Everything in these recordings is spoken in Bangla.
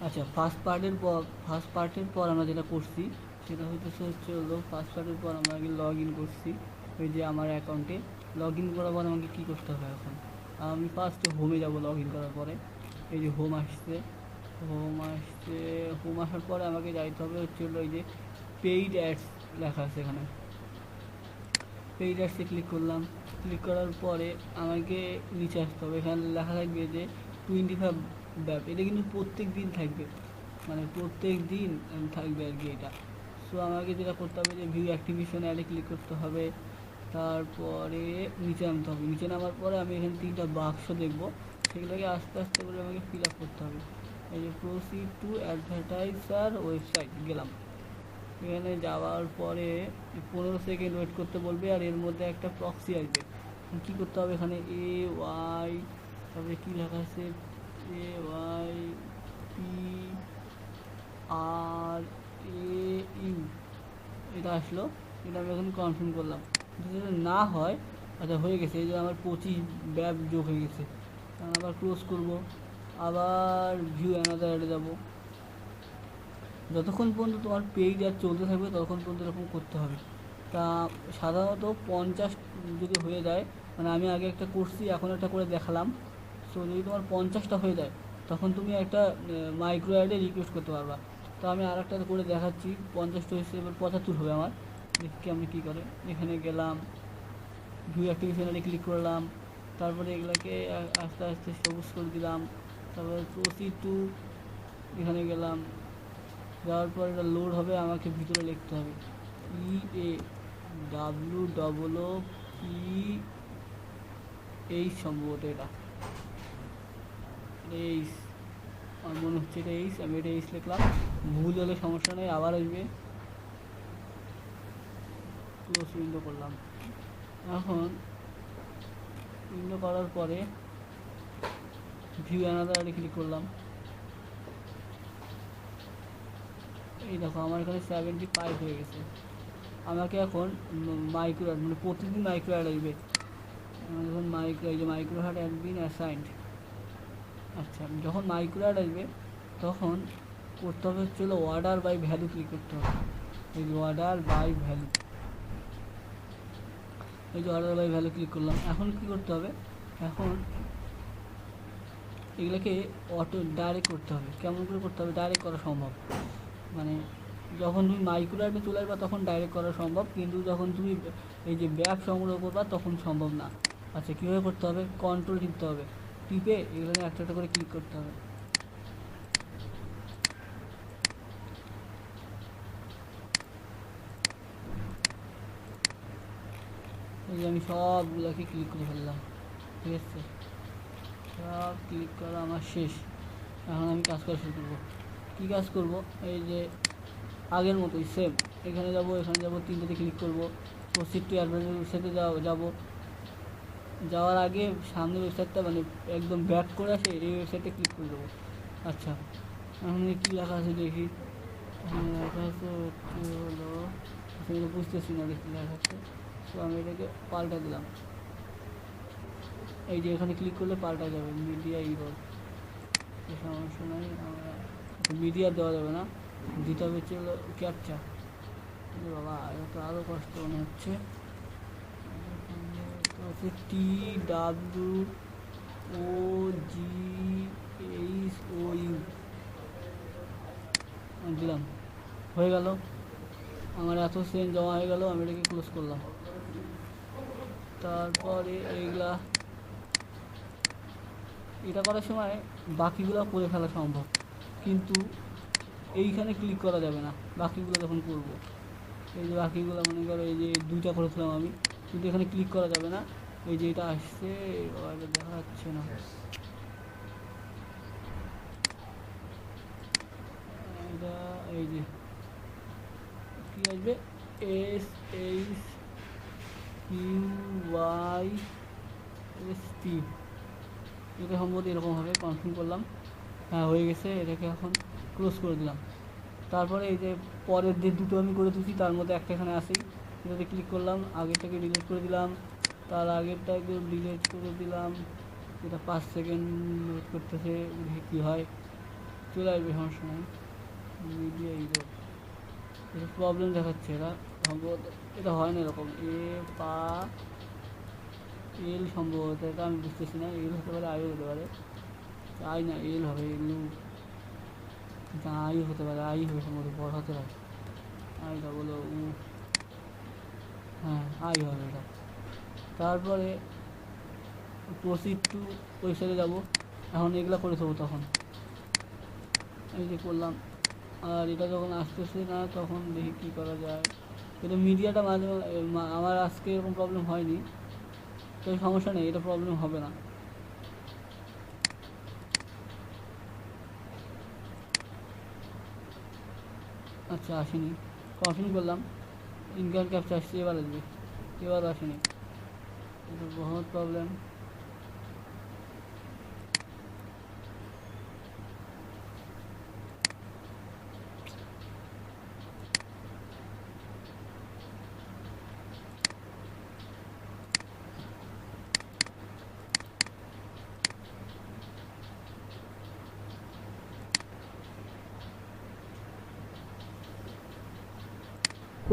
আচ্ছা, ফার্স্ট পার্টের পর আমরা যেটা করছি সেটা হলো ফার্স্ট পার্টের পর আমরা আগে লগ ইন করছি ওই যে আমার অ্যাকাউন্টে। লগ ইন করার পর আমাকে কী করতে হবে এখন? আমি ফার্স্টে হোমে যাব। লগ ইন করার পরে এই যে হোম আসছে, হোম আসছে, হোম আসার পরে আমাকে যাইতে হবে হলো এই যে পেইড অ্যাডস লেখা আছে এখানে। পেইড অ্যাডসে ক্লিক করলাম। ক্লিক করার পরে আমাকে নিচে আসতে হবে। এখানে লেখা থাকবে যে 25 ব্যাপ। এটা কিন্তু প্রত্যেক দিন থাকবে, মানে প্রত্যেক দিন থাকবে আর কি এটা। সো আমাকে যেটা করতে হবে যে ভিউ অ্যাক্টিভেশন অ্যাডে ক্লিক করতে হবে। তারপরে নিচে নামতে হবে। নিচে নামার পরে আমি এখানে 3টা বাক্স দেখবো, সেগুলোকে আস্তে আস্তে করে আমাকে ফিল আপ করতে হবে। এই যে প্রসিড টু অ্যাডভার্টাইজার ওয়েবসাইট গেলাম। এখানে যাওয়ার পরে 15 সেকেন্ড ওয়েট করতে বলবে, আর এর মধ্যে একটা প্রক্সি আসবে। কী করতে হবে এখানে ওয়াই, তারপরে কী লেখা আছে ওয়াই পি আর ইউ, এটা আসলো। এটা আমি এখন কনফার্ম করলাম। যদি না হয়, আচ্ছা হয়ে গেছে, এই যে আমার 25 ব্যাপ যোগ হয়ে গেছে। আবার ক্লোজ করব, আবার ভিউ অ্যানাদার অ্যাডে যাবো। যতক্ষণ পর্যন্ত তোমার পেজ আর চলতে থাকবে ততক্ষণ পর্যন্ত এরকম করতে হবে। তা সাধারণত 50 যদি হয়ে যায়, মানে আমি আগে একটা করছি এখন একটা করে দেখালাম। সো যদি তোমার 50টা হয়ে যায় তখন তুমি একটা মাইক্রো অ্যাডে রিকোয়েস্ট করতে পারবা। তো আমি আর একটা করে দেখাচ্ছি। 50টা হয়েছে, এবার 75 হবে আমার। দেখি আমি কী করে। এখানে গেলাম, ভিউ অ্যাক্টিভেশনে ক্লিক করলাম, তারপরে এগুলোকে আস্তে আস্তে সবুজ করে দিলাম। তারপরে প্রসিড টু, এখানে গেলাম। যাওয়ার পর এটা লোড হবে, আমাকে ভিতরে লিখতে হবে EAWPH, সম্ভবত এটা এইচ, আমার মনে হচ্ছে এটা এইচ। আমি এটা এইচ লিখলাম। ভুল হলে সমস্যা নেই, আবার আসবে। ক্লোজ উইন্ডো করলাম। এখন উইন্ডো করার পরে ভিউ অ্যানাদার ক্লিক করলাম। এই দেখো আমার এখানে 75 হয়ে গেছে। আমাকে এখন মাইক্রো অ্যাড, মানে প্রতিদিন মাইক্রো অ্যাড আসবে। যখন মাইক্রো, এই যে মাইক্রো অ্যাড বিন অ্যাসাইন্ড। আচ্ছা, যখন মাইক্রো অ্যাড আসবে তখন করতে হবে হলো অর্ডার বাই ভ্যালু ক্লিক করতে হবে। এই যে অর্ডার বাই ভ্যালু, এই যে অর্ডার বাই ভ্যালু ক্লিক করলাম। এখন কি করতে হবে? এখন এগুলোকে অটো ডাইরেক্ট করতে হবে। কেমন করে করতে হবে? ডাইরেক্ট করা সম্ভব, মানে যখন তুমি মাইক্রো অ্যাডে চলে আসবা তখন ডাইরেক্ট করা সম্ভব, কিন্তু যখন তুমি এই যে ব্যাপ সংগ্রহ করবা তখন সম্ভব না। আচ্ছা, কীভাবে করতে হবে? কন্ট্রোল টিপতে হবে, টিপে এগুলো একটা একটা করে ক্লিক করতে হবে। এই যে আমি সবগুলোকে ক্লিক করে ফেললাম, ঠিক আছে? সব ক্লিক করা আমার শেষ। এখন আমি কাজ করা শুরু করবো। কী কাজ করব? এই যে আগের মতোই সেম, এখানে যাব, এখানে যাব, 3টেতে ক্লিক করব। প্রসিড টু অ্যাডভার্টাইজ ওয়েবসাইটে যাব। যাওয়ার আগে সামনে ওয়েবসাইটটা মানে একদম ব্যাক করে আসে, এই ওয়েবসাইটে ক্লিক করে দেবো। আচ্ছা, এখন কী লেখা আছে দেখি। লেখা আছে হলো, সেখানে বুঝতেছি না দেখি লেখা আছে। তো আমি এটাকে পাল্টা দিলাম। এই যে এখানে ক্লিক করলে পাল্টা যাবে মিডিয়া ইরোর, সমস্যা নাই। আমরা মিডিয়া দেওয়া যাবে না, দিতে হবে হলো ক্যাপচা। বাবা, এটা তো আরও কষ্ট মনে হচ্ছে। TWOGHOU দিলাম, হয়ে গেল। আমার এত সেন্ট জমা হয়ে গেল। আমি এটাকে ক্লোজ করলাম। তারপরে এটা করার সময় বাকিগুলো করে ফেলা সম্ভব, কিন্তু এইখানে ক্লিক করা যাবে না বাকিগুলো যখন করবো। এই যে বাকিগুলো মনে করো, এই যে 2টা করেছিলাম আমি, কিন্তু এখানে ক্লিক করা যাবে না। এই যে এটা আসছে, দেখা যাচ্ছে না। এটা এই যে কী আসবে, SHQYST, এটা সম্ভবত এরকম হবে। কনফার্ম করলাম, হ্যাঁ হয়ে গেছে। এটাকে এখন ক্লোজ করে দিলাম। তারপরে এই যে পরের যে দুটো আমি করে দিচ্ছি তার মধ্যে একটা এখানে আসেই, এটাতে ক্লিক করলাম। আগেরটাকে ডিলিট করে দিলাম, তার আগেরটাকে ডিলিট করে দিলাম। এটা 5 সেকেন্ড ওয়েট করতেছে, দেখি কী হয়। চলে আসবে, সমস্যা নেই। মিডিয়া ইরোর এটা প্রবলেম দেখাচ্ছে, এরা সম্ভবত এটা হয় না এরকম। এ পা এল সম্ভবত, এটা আমি বুঝতেছি না। এল হতে পারে, আইও হতে পারে। আই না, এল হবে, এলু আই হতে পারে, আই হবে সম্ভবত, বড় হাতের হয়। আইটা বলো হ্যাঁ আই হবে এটা। তারপরে প্রসিড টু ওয়েবসাইটে যাবো। এখন এগুলো করে দেবো, তখন এই যে করলাম। আর এটা যখন আসতেছে না তখন দেখি কী করা যায়। কিন্তু মিডিয়াটা মাঝে আমার আজকে এরকম প্রবলেম হয়নি, তো সমস্যা নেই, এটা প্রবলেম হবে না। আচ্ছা আসেনি, কনফার্ম করলাম, ইনকাম ক্যাপচা আসছে, এবার আসবে। এবার আসেনি, এটা বহুত problem.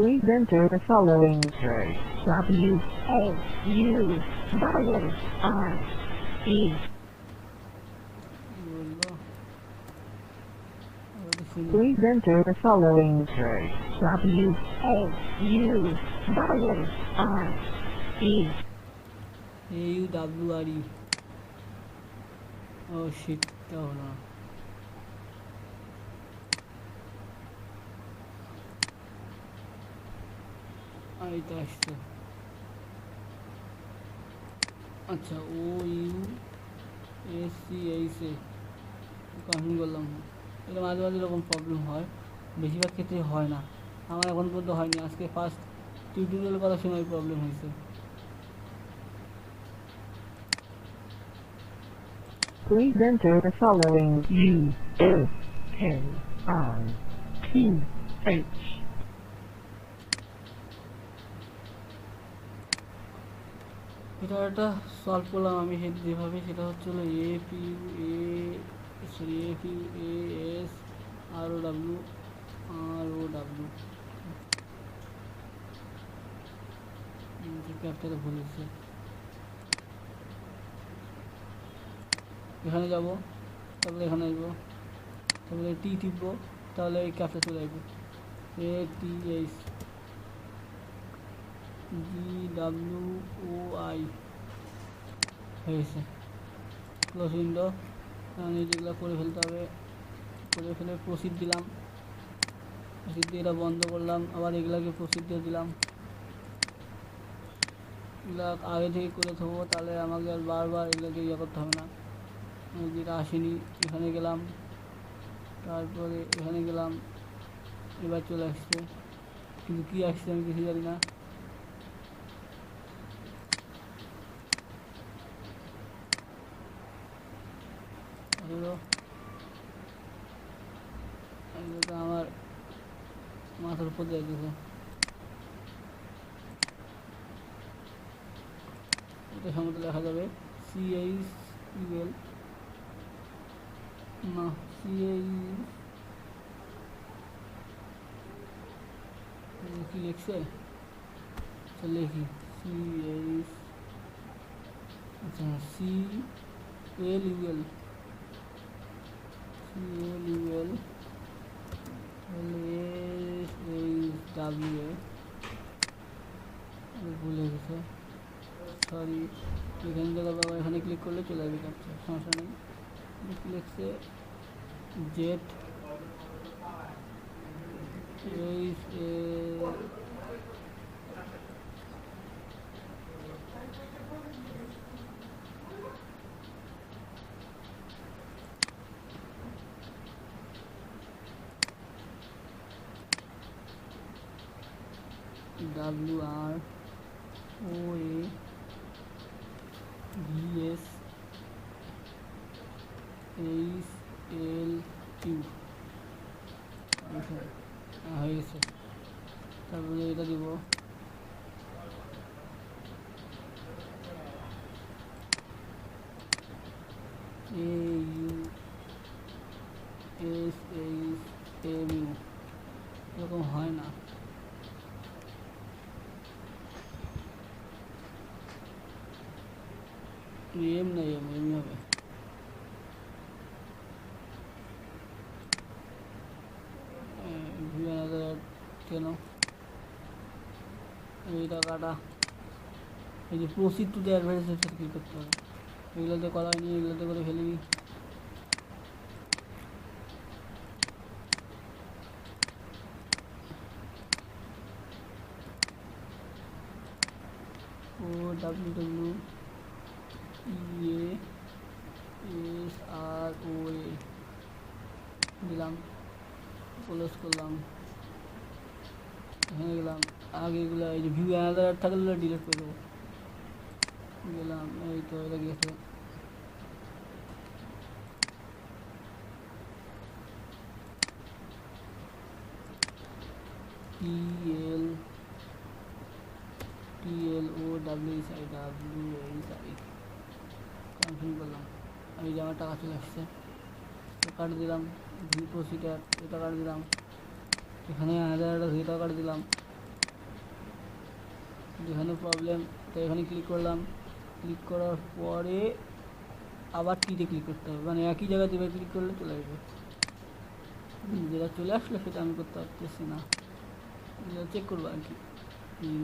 Please enter the following W A U W R E. বললো শুনি। Please enter the following W A U W R E. AUWRE, ও শিটটা হলো না। এইটা আসছে। আচ্ছা OUSCHA কনফার্ম করলাম। এটা মাঝে মাঝে এরকম প্রবলেম হয়, বেশিরভাগ ক্ষেত্রে হয় না। আমার এখন পর্যন্ত হয়নি, আজকে ফার্স্ট টিউটোরিয়াল করার সময় প্রবলেম হয়েছে। Please enter the following U S K I T H. এটা একটা সলভ করলাম আমি যেভাবে, সেটা হচ্ছে হলো APUASROW ক্যাপচারে ভুল হচ্ছে। এখানে যাব, তারপরে এখানে আসবো, তারপরে টি টিপবো, তাহলে এই ক্যাপচা চলে আসবে। ATHGWOI হয়েছে। ক্লোজ উইন্ডো, এই যেগুলো করে ফেলতে হবে, করে ফেলে প্রসিড দিলাম। প্রসিড দিয়ে এটা বন্ধ করলাম, আবার এগুলাকে প্রসিড দিয়ে দিলাম। এগুলো আগে থেকে করে থাকবো, তাহলে আমাকে আর বারবার এগুলোকে ইয়ে করতে হবে না। যেটা আসেনি, এখানে গেলাম, তারপরে এখানে গেলাম, এবার চলে আসছে, কিন্তু কী আসছে আমি কিছু জানি না। এটা আমার মাথার উপর যাইতেছে। এটা সম্ভবত লেখা যাবে CHUL না কি লিখছে, লিখি CH, আচ্ছা CLUL LSHWA, ভুলে গেছে, সরি। এখানে থেকে বাবা এখানে ক্লিক করলে চলে যাবে ক্যাপচা, সমস্যা নেই। লিখছে জেট WROAVSHLQ হয়ে গেছে। তারপরে এটা দিব, এম না এমই হবে। ভিউ অ্যানাদার কেন এই টাকাটা এই যে proceed to the advertisement click করতে হবে। এগুলোতে করা হয়নি, এগুলোতে করে ফেলিনি। ও ডাব্লিউ EASROA দিলাম, ক্লোজ করলাম, এখানে গেলাম। আগে এগুলো এই যে ভিউ অ্যানাদার থাকলে ডিলিট করে দেবো। গেলাম, এই তো এটা গেছে। TLOWSI কনফার্ম করলাম। এই যে আমার টাকা চলে আসছে, কাট দিলাম। ভিউ প্রসিডার এটা কাট দিলাম, এখানে 1000 এটা কাট দিলাম। যেখানে প্রবলেম তো এখানে ক্লিক করলাম। ক্লিক করার পরে আবার টিতে ক্লিক করতে হবে, মানে একই জায়গায় দুবার ক্লিক করলে চলে আসবে। যেটা চলে আসলো সেটা আমি করতে পারতেছি না, চেক করবো আর কি।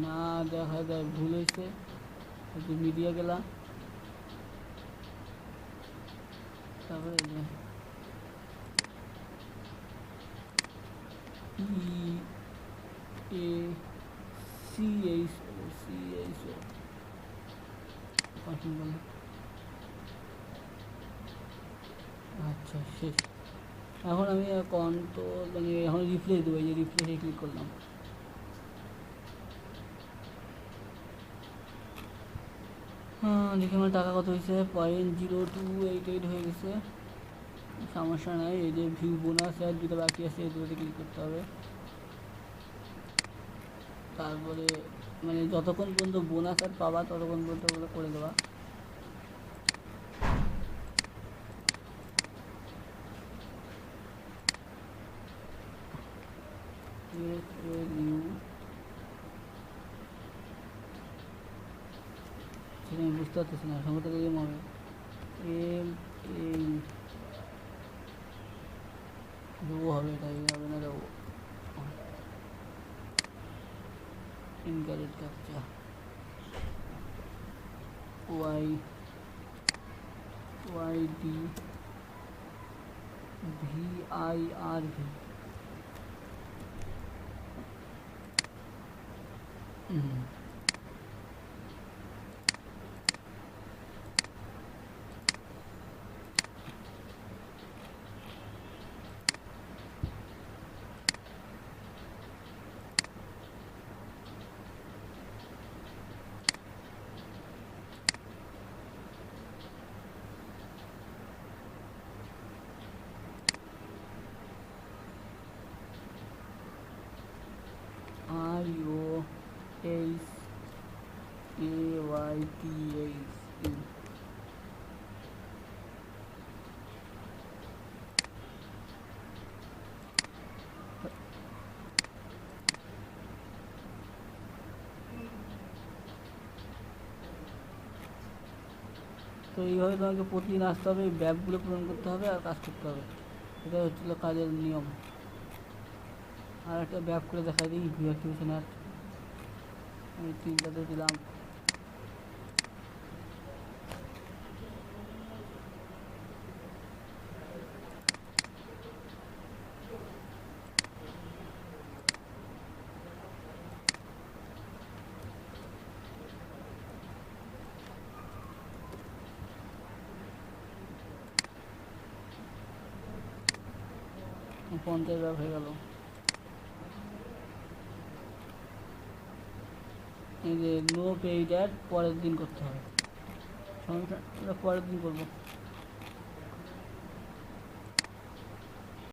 না দেখা যায় ভুল হয়েছে, মিডিয়া গেলাম, তারপরে আচ্ছা শেষ। এখন আমি তো মানে এখন রিফ্রেশ দেবো, এই যে রিফ্রেশে ক্লিক করলাম। হ্যাঁ দেখি আমার টাকা কত হয়েছে, 0.0288 হয়ে গেছে। সমস্যা নাই, এই যে ভিউ বোনাস আর দুটো বাকি আছে, এই দুটোতে ক্লিক করতে হবে। তারপরে মানে যতক্ষণ পর্যন্ত বোনাস আর পাবা ততক্ষণ পর্যন্ত ওগুলো করে দেওয়া। সেটা আমি বুঝতে পারতেছি না, সম্ভবত এম হবে, এম এই ও হবে, এটা হবে না, ও incorrect captcha YYD VIRV। ROHAYTH। তো এইভাবে তোমাকে প্রতিদিন আসতে হবে, ব্যাপগুলো পূরণ করতে হবে আর কাজ করতে হবে, এটা হচ্ছিল কাজের নিয়ম। আর একটা ব্যাপ করে দেখা দিই, ভিউ অ্যাক্টিভেশন আর আমি 3টাতে দিলাম। পঞ্চাশ ব্যাপ হয়ে গেল। এই যে নো পেইড অ্যাড পরের দিন করতে হবে, সমস্যা পরের দিন করবো।